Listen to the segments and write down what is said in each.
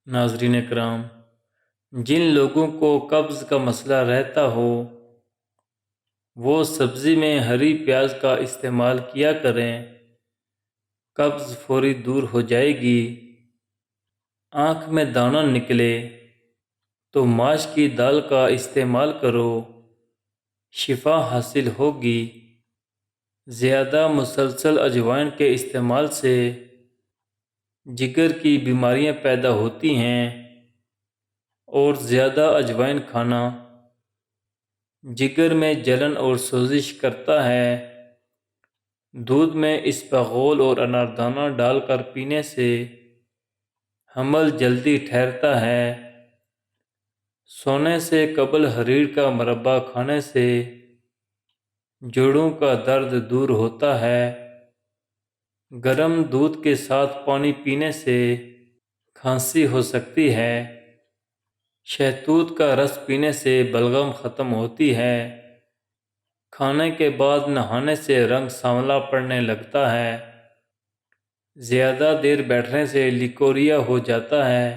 ناظرین کرام، جن لوگوں کو قبض کا مسئلہ رہتا ہو وہ سبزی میں ہری پیاز کا استعمال کیا کریں، قبض فوری دور ہو جائے گی۔ آنکھ میں دانہ نکلے تو ماش کی دال کا استعمال کرو، شفا حاصل ہوگی۔ زیادہ مسلسل اجوائن کے استعمال سے جگر کی بیماریاں پیدا ہوتی ہیں، اور زیادہ اجوائن کھانا جگر میں جلن اور سوزش کرتا ہے۔ دودھ میں اسپغول اور اناردانہ ڈال کر پینے سے حمل جلدی ٹھہرتا ہے۔ سونے سے قبل حریر کا مربع کھانے سے جوڑوں کا درد دور ہوتا ہے۔ گرم دودھ کے ساتھ پانی پینے سے کھانسی ہو سکتی ہے۔ شہتوت کا رس پینے سے بلغم ختم ہوتی ہے۔ کھانے کے بعد نہانے سے رنگ سانولا پڑنے لگتا ہے۔ زیادہ دیر بیٹھنے سے لیکوریا ہو جاتا ہے۔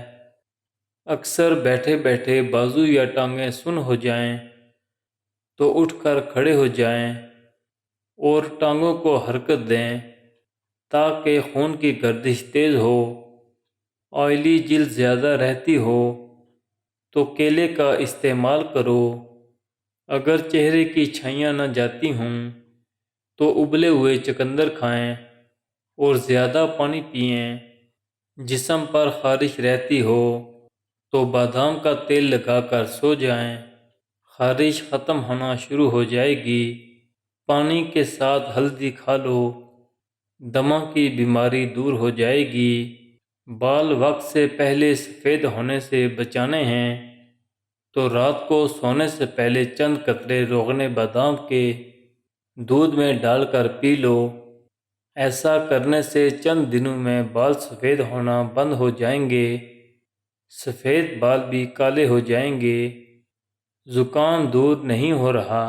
اکثر بیٹھے بیٹھے بازو یا ٹانگیں سن ہو جائیں تو اٹھ کر کھڑے ہو جائیں اور ٹانگوں کو حرکت دیں تاکہ خون کی گردش تیز ہو۔ آئلی جلد زیادہ رہتی ہو تو کیلے کا استعمال کرو۔ اگر چہرے کی چھائیاں نہ جاتی ہوں تو ابلے ہوئے چقندر کھائیں اور زیادہ پانی پئیں۔ جسم پر خارش رہتی ہو تو بادام کا تیل لگا کر سو جائیں، خارش ختم ہونا شروع ہو جائے گی۔ پانی کے ساتھ ہلدی کھا لو، دمہ کی بیماری دور ہو جائے گی۔ بال وقت سے پہلے سفید ہونے سے بچانے ہیں تو رات کو سونے سے پہلے چند قطرے روغن بادام کے دودھ میں ڈال کر پی لو۔ ایسا کرنے سے چند دنوں میں بال سفید ہونا بند ہو جائیں گے، سفید بال بھی کالے ہو جائیں گے۔ زکام دور نہیں ہو رہا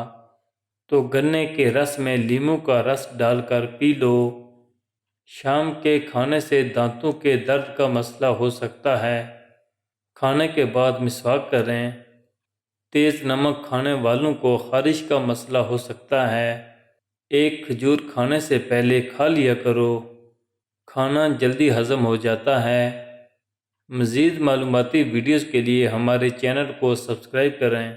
تو گنے کے رس میں لیموں کا رس ڈال کر پی لو۔ شام کے کھانے سے دانتوں کے درد کا مسئلہ ہو سکتا ہے، کھانے کے بعد مسواک کریں۔ تیز نمک کھانے والوں کو خارش کا مسئلہ ہو سکتا ہے، ایک کھجور کھانے سے پہلے کھا لیا کرو، کھانا جلدی ہضم ہو جاتا ہے۔ مزید معلوماتی ویڈیوز کے لیے ہمارے چینل کو سبسکرائب کریں۔